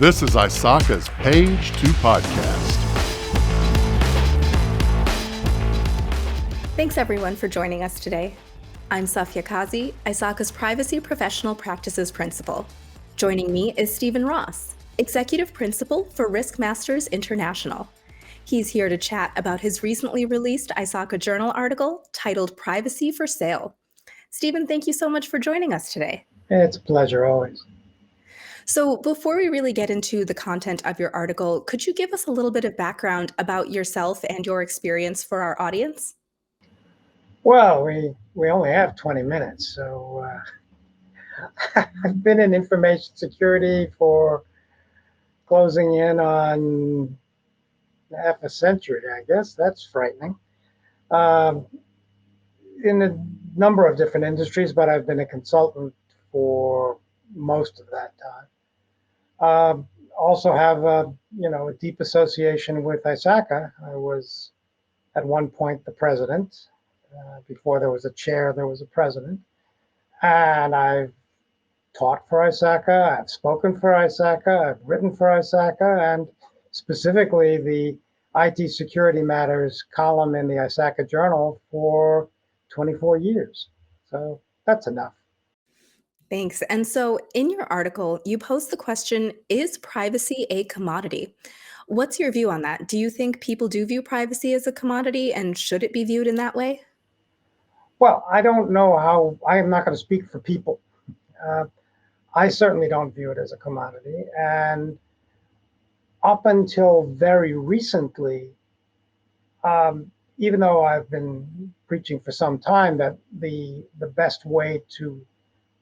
This is ISACA's Page 2 podcast. Thanks everyone for joining us today. I'm Safia Kazi, ISACA's Privacy Professional Practices Principal. Joining me is Stephen Ross, Executive Principal for Risk Masters International. He's here to chat about his recently released ISACA Journal article titled Privacy for Sale. Stephen, thank you so much for joining us today. It's a pleasure, always. So before we really get into the content of your article, could you give us a little bit of background about yourself and your experience for our audience? Well, we only have 20 minutes, so I've been in information security for closing in on half a century, I guess. That's frightening. In a number of different industries, but I've been a consultant for most of that time. Also have a deep association with ISACA. I was at one point the president. Before there was a chair, there was a president. And I've taught for ISACA, I've spoken for ISACA, I've written for ISACA, and specifically the IT Security Matters column in the ISACA Journal for 24 years. So that's enough. Thanks. And so in your article, you pose the question, is privacy a commodity? What's your view on that? Do you think people do view privacy as a commodity, and should it be viewed in that way? Well, I don't know how, I am not going to speak for people. I certainly don't view it as a commodity. And up until very recently, even though I've been preaching for some time that the best way to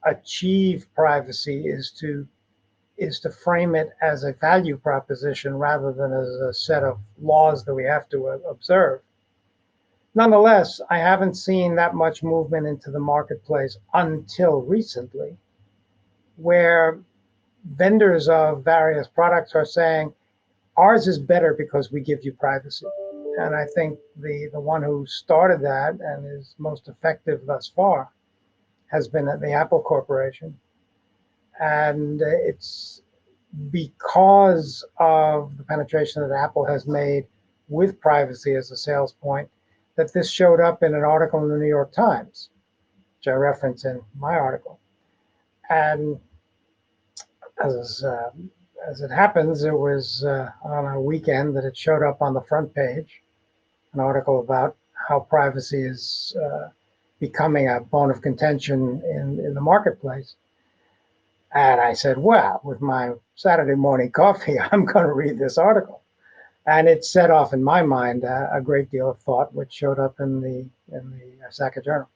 achieve privacy is to frame it as a value proposition rather than as a set of laws that we have to observe. Nonetheless, I haven't seen that much movement into the marketplace until recently, where vendors of various products are saying, ours is better because we give you privacy. And I think the one who started that and is most effective thus far has been at the Apple Corporation. And it's because of the penetration that Apple has made with privacy as a sales point that this showed up in an article in the New York Times, which I reference in my article. And as it happens, it was on a weekend that it showed up on the front page, an article about how privacy is becoming a bone of contention in the marketplace. And I said, well, with my Saturday morning coffee, I'm going to read this article. And it set off in my mind a great deal of thought, which showed up in the ISACA Journal.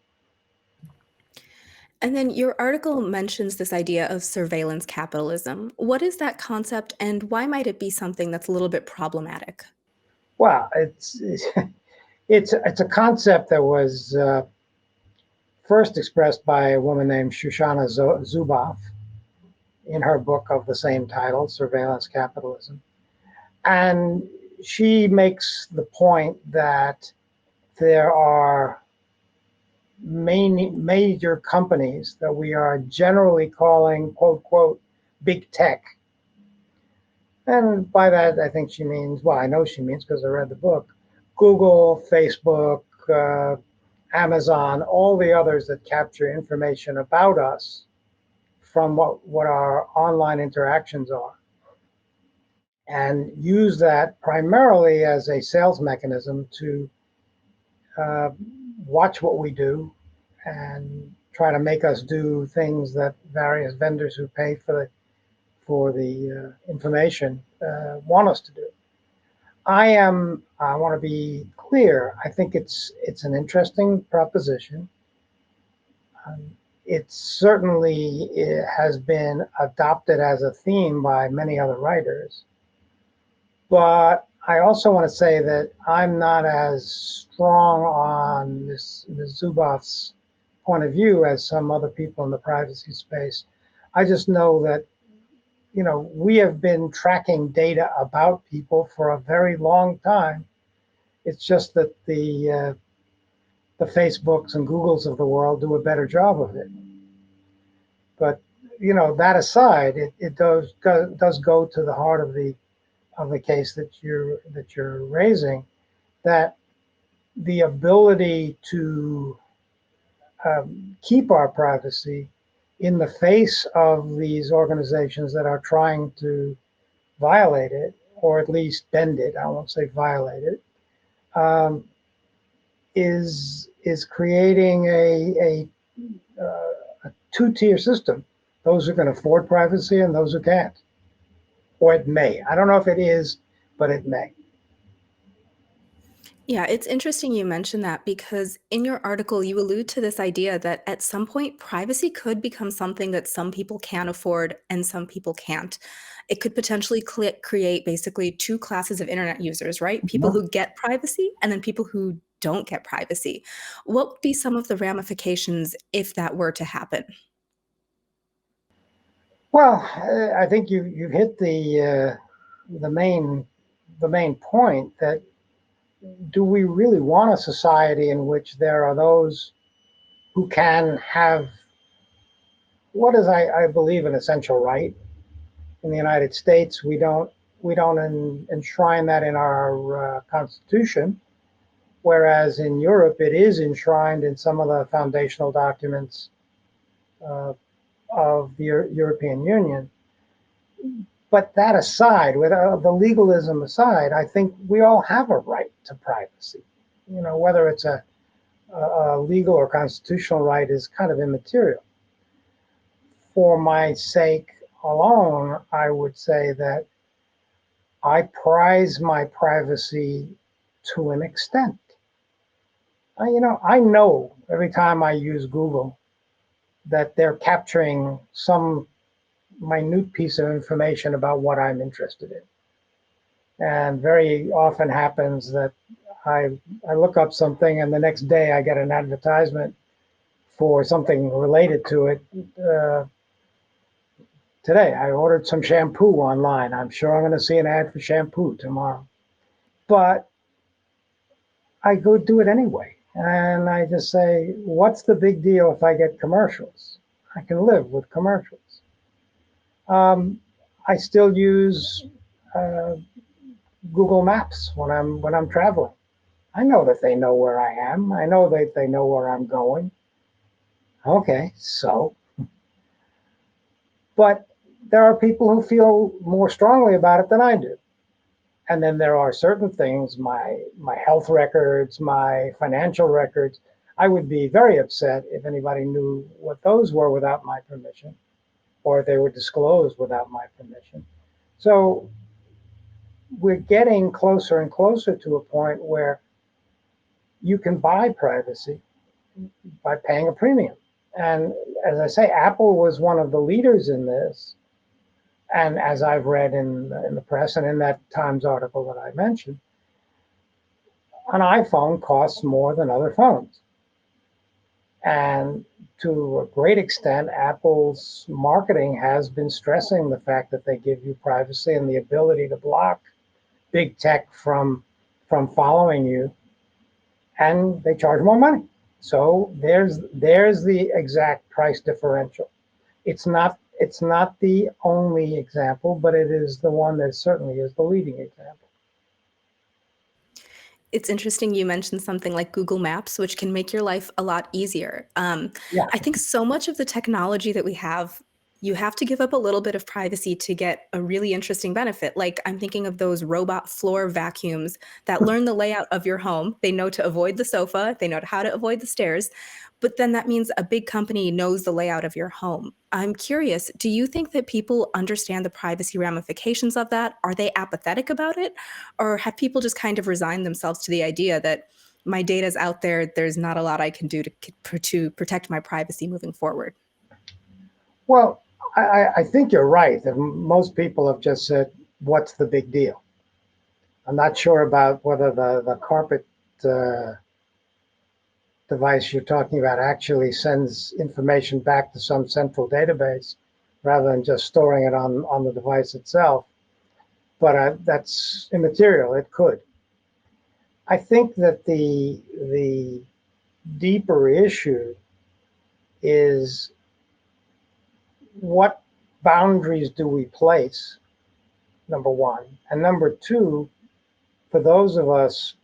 And then your article mentions this idea of surveillance capitalism. What is that concept, and why might it be something that's a little bit problematic? Well, it's a concept that was first expressed by a woman named Shoshana Zuboff in her book of the same title, Surveillance Capitalism. And she makes the point that there are major companies that we are generally calling, quote, quote, big tech. And by that, I think she means, well, I know she means because I read the book, Google, Facebook, Amazon, all the others that capture information about us from what our online interactions are, and use that primarily as a sales mechanism to watch what we do and try to make us do things that various vendors who pay for the information want us to do. I want to be clear. I think it's an interesting proposition. It certainly has been adopted as a theme by many other writers. But I also want to say that I'm not as strong on Ms. Zuboff's point of view as some other people in the privacy space. I just know that, we have been tracking data about people for a very long time. It's just that the Facebooks and Googles of the world do a better job of it. But that aside, it does go to the heart of the case that you're raising, that the ability to keep our privacy in the face of these organizations that are trying to violate it, or at least bend it. I won't say violate it. Um, is creating a two-tier system. Those who can afford privacy and those who can't, or it may. I don't know if it is, but it may. Yeah, it's interesting you mentioned that because in your article, you allude to this idea that at some point, privacy could become something that some people can afford and some people can't. It could potentially create basically two classes of internet users, right? People Mhm. who get privacy and then people who don't get privacy. What would be some of the ramifications if that were to happen? Well, I think you've hit the main point, that do we really want a society in which there are those who can have what is, I believe, an essential right. In the United States, we don't enshrine that in our Constitution, whereas in Europe it is enshrined in some of the foundational documents uh, of the European Union. But that aside, with the legalism aside, I think we all have a right to privacy. Whether it's a legal or constitutional right is kind of immaterial. For my sake alone, I would say that I prize my privacy to an extent. I know every time I use Google that they're capturing some minute piece of information about what I'm interested in. And very often happens that I look up something and the next day I get an advertisement for something related to it. Uh, Today I ordered some shampoo online. I'm sure I'm going to see an ad for shampoo tomorrow. But I go do it anyway. And I just say, what's the big deal if I get commercials? I can live with commercials. Um, I still use uh, Google Maps when I'm traveling. I know that they know where I am. I know that they know where I'm going. Okay, so, but there are people who feel more strongly about it than I do. And then there are certain things, my health records, my financial records. I would be very upset if anybody knew what those were without my permission, or if they were disclosed without my permission. So we're getting closer and closer to a point where you can buy privacy by paying a premium. And as I say, Apple was one of the leaders in this. And as I've read in the press and in that Times article that I mentioned, an iPhone costs more than other phones. And to a great extent, Apple's marketing has been stressing the fact that they give you privacy and the ability to block big tech from following you, and they charge more money. So there's the exact price differential. It's not the only example, but it is the one that certainly is the leading example. It's interesting you mentioned something like Google Maps, which can make your life a lot easier. Yeah. I think so much of the technology that we have, you have to give up a little bit of privacy to get a really interesting benefit. Like I'm thinking of those robot floor vacuums that learn the layout of your home. They know to avoid the sofa, they know how to avoid the stairs. But then that means a big company knows the layout of your home. I'm curious, do you think that people understand the privacy ramifications of that? Are they apathetic about it? Or have people just kind of resigned themselves to the idea that my data's out there, there's not a lot I can do to protect my privacy moving forward? Well, I think you're right that most people have just said, "What's the big deal?" I'm not sure about whether the carpet uh, device you're talking about actually sends information back to some central database rather than just storing it on the device itself. But that's immaterial. It could. I think that the deeper issue is what boundaries do we place, number one? And number two, for those of us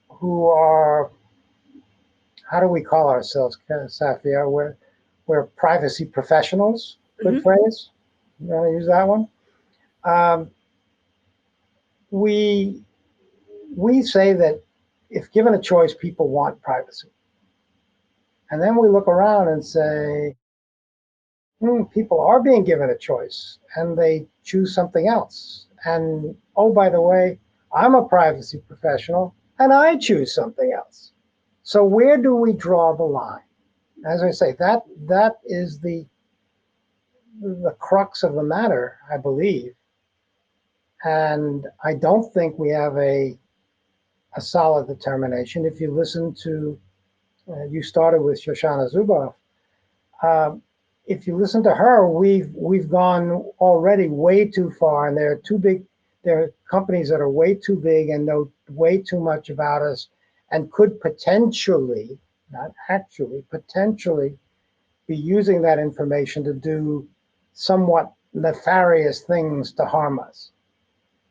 who are, how do we call ourselves, Safia? We're privacy professionals. Good phrase. You want to use that one? Um, we we say that if given a choice, people want privacy, and then we look around and say, people are being given a choice, and they choose something else. And oh, by the way, I'm a privacy professional, and I choose something else. So where do we draw the line? As I say, that is the crux of the matter, I believe. And I don't think we have a solid determination. If you listen to, you started with Shoshana Zuboff. Um, if you listen to her, we've gone already way too far, and there are too big. There are companies that are way too big and know way too much about us, and could potentially, not actually, potentially be using that information to do somewhat nefarious things to harm us.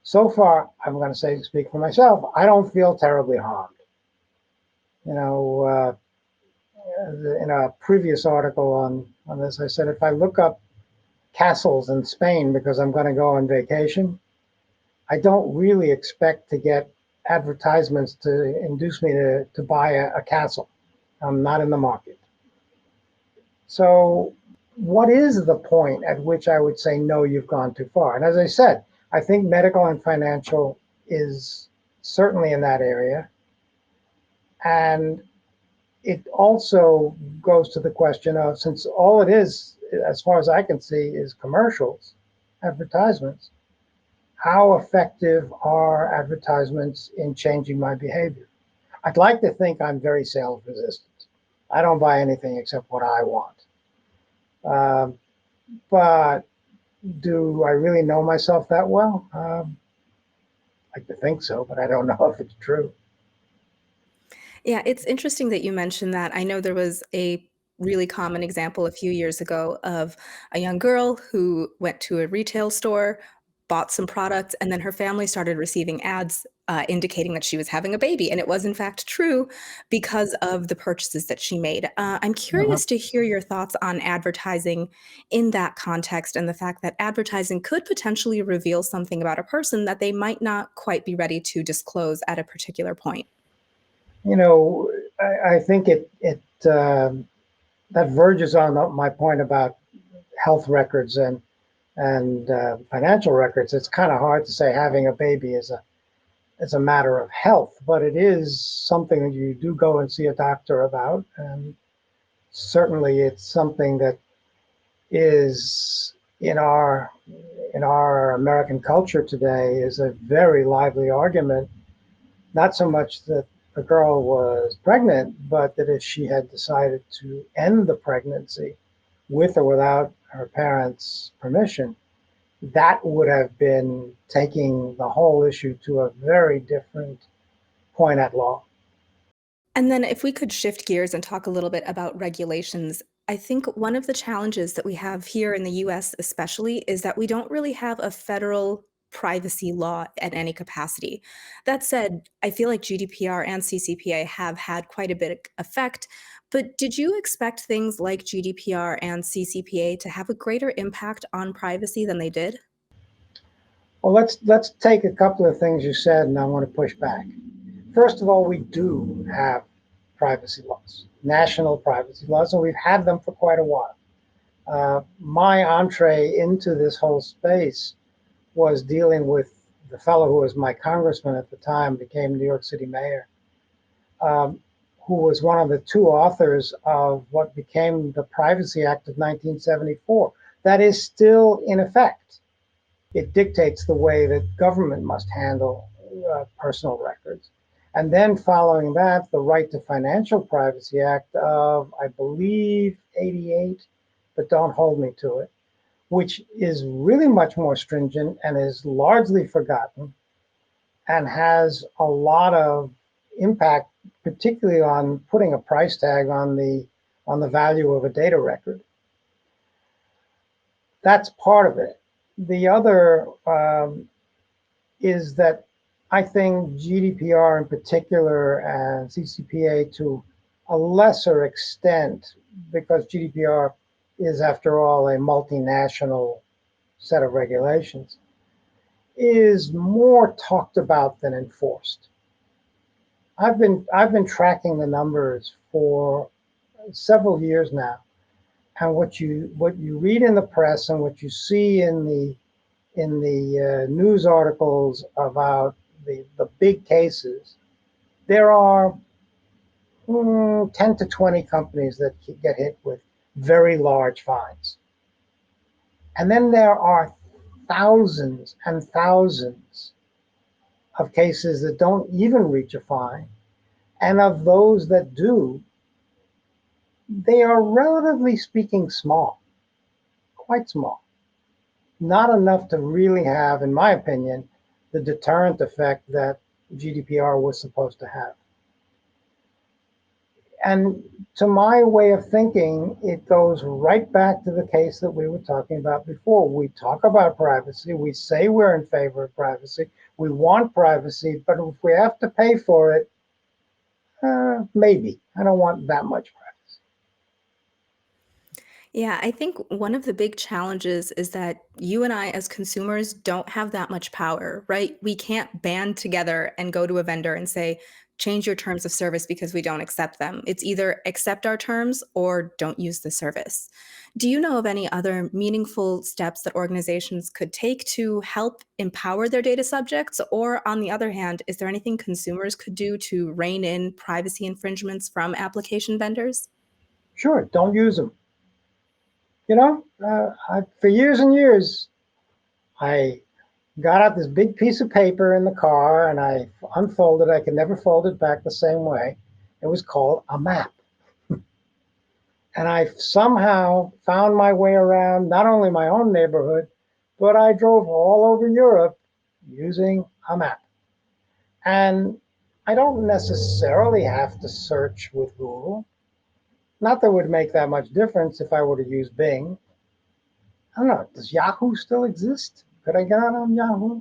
So far, I'm going to say, speak for myself, I don't feel terribly harmed. You know, in a previous article on this, I said if I look up castles in Spain because I'm going to go on vacation, I don't really expect to get advertisements to induce me to buy a castle. I'm not in the market. So, what is the point at which I would say, no, you've gone too far? And as I said, I think medical and financial is certainly in that area. And it also goes to the question of, since all it is, as far as I can see, is commercials, advertisements, how effective are advertisements in changing my behavior? I'd like to think I'm very sales resistant. I don't buy anything except what I want. Um, but do I really know myself that well? I like to think so, but I don't know if it's true. Yeah, it's interesting that you mentioned that. I know there was a really common example a few years ago of a young girl who went to a retail store, bought some products, and then her family started receiving ads indicating that she was having a baby. And it was, in fact, true because of the purchases that she made. I'm Mhm. curious to hear your thoughts on advertising in that context and the fact that advertising could potentially reveal something about a person that they might not quite be ready to disclose at a particular point. You know, I think that verges on my point about health records and financial records. It's kind of hard to say having a baby is a matter of health, but it is something that you do go and see a doctor about, and certainly it's something that is in our American culture today is a very lively argument. Not so much that the girl was pregnant, but that if she had decided to end the pregnancy with or without her parents' permission, that would have been taking the whole issue to a very different point at law. And then if we could shift gears and talk a little bit about regulations, I think one of the challenges that we have here in the US especially is that we don't really have a federal privacy law at any capacity. That said, I feel like GDPR and CCPA have had quite a bit of effect, but did you expect things like GDPR and CCPA to have a greater impact on privacy than they did? Well, let's take a couple of things you said, and I want to push back. First of all, we do have privacy laws, national privacy laws, and we've had them for quite a while. My entree into this whole space was dealing with the fellow who was my congressman at the time, became New York City mayor, um, who was one of the two authors of what became the Privacy Act of 1974. That is still in effect. It dictates the way that government must handle personal records. And then following that, the Right to Financial Privacy Act of, I believe, 88, but don't hold me to it, which is really much more stringent and is largely forgotten and has a lot of impact, particularly on putting a price tag on the value of a data record. that's part of it. The other is that I think GDPR in particular and CCPA to a lesser extent, because GDPR is, after all, a multinational set of regulations, is more talked about than enforced. I've been tracking the numbers for several years now, and what you read in the press and what you see in the news articles about the big cases, there are 10 to 20 companies that get hit with very large fines. And then there are thousands and thousands of cases that don't even reach a fine. And of those that do, they are relatively speaking small, quite small. Not enough to really have, in my opinion, the deterrent effect that GDPR was supposed to have. And to my way of thinking, it goes right back to the case that we were talking about before. We talk about privacy. We say we're in favor of privacy. We want privacy, but if we have to pay for it, maybe. I don't want that much privacy. Yeah, I think one of the big challenges is that you and I, as consumers, don't have that much power, right? We can't band together and go to a vendor and say, change your terms of service because we don't accept them. It's either accept our terms or don't use the service. Do you know of any other meaningful steps that organizations could take to help empower their data subjects? Or, on the other hand, is there anything consumers could do to rein in privacy infringements from application vendors? Sure, don't use them. For years and years, I got out this big piece of paper in the car and I unfolded it. I could never fold it back the same way. It was called a map. And I somehow found my way around not only my own neighborhood, but I drove all over Europe using a map. And I don't necessarily have to search with Google. Not that it would make that much difference if I were to use Bing. I don't know, does Yahoo still exist? Could I get on Yahoo?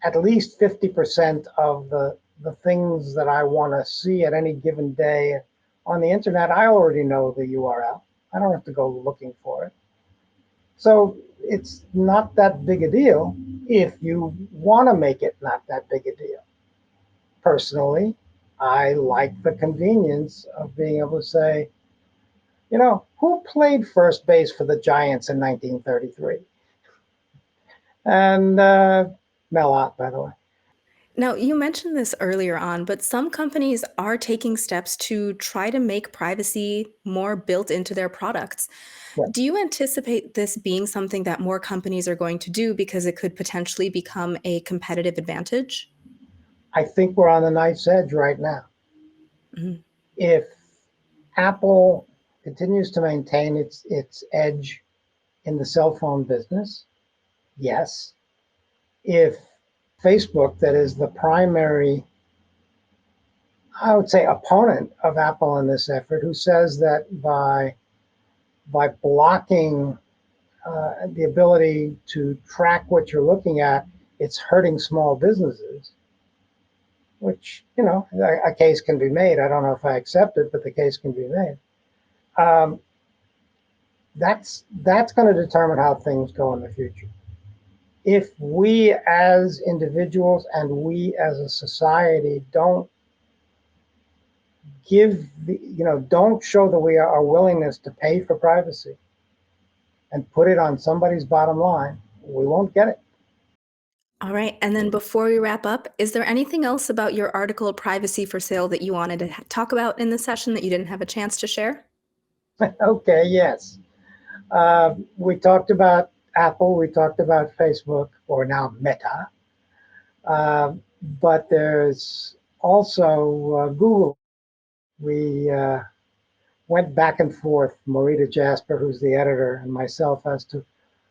At least 50% of the things that I want to see at any given day on the internet, I already know the URL. I don't have to go looking for it. So it's not that big a deal if you want to make it not that big a deal. Personally, I like the convenience of being able to say, who played first base for the Giants in 1933? And Mel Ott, by the way. Now, you mentioned this earlier on, but some companies are taking steps to try to make privacy more built into their products. Yeah. Do you anticipate this being something that more companies are going to do because it could potentially become a competitive advantage? I think we're on the knife's edge right now. Mhm. If Apple continues to maintain its edge in the cell phone business, yes. If Facebook, that is the primary, I would say, opponent of Apple in this effort, who says that by blocking the ability to track what you're looking at, it's hurting small businesses, which, a case can be made. I don't know if I accept it, but the case can be made. That's going to determine how things go in the future. If we as individuals and we as a society don't don't show that we are our willingness to pay for privacy and put it on somebody's bottom line, we won't get it. All right. And then before we wrap up, is there anything else about your article, Privacy for Sale, that you wanted to talk about in the session that you didn't have a chance to share? Okay, yes. We talked about Apple, we talked about Facebook, or now Meta, but there's also Google. We went back and forth, Marita Jasper, who's the editor, and myself, as to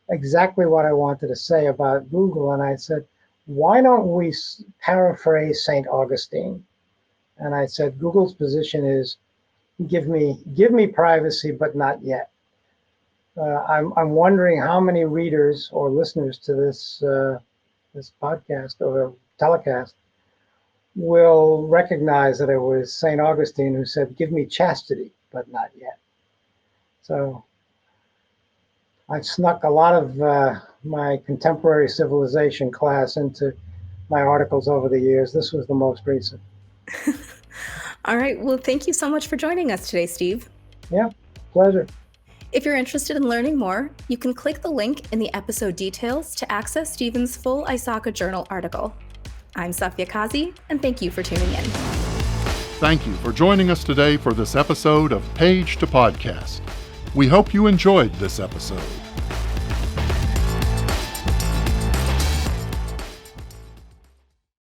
exactly what I wanted to say about Google. And I said, why don't we paraphrase St. Augustine? And I said, Google's position is, give me privacy, but not yet. I'm wondering how many readers or listeners to this podcast or telecast will recognize that it was St. Augustine who said, "Give me chastity, but not yet." So I've snuck a lot of my contemporary civilization class into my articles over the years. This was the most recent. All right. Well, thank you so much for joining us today, Steve. Yeah, pleasure. If you're interested in learning more, you can click the link in the episode details to access Stephen's full ISACA journal article. I'm Safia Kazi, and thank you for tuning in. Thank you for joining us today for this episode of Page to Podcast. We hope you enjoyed this episode.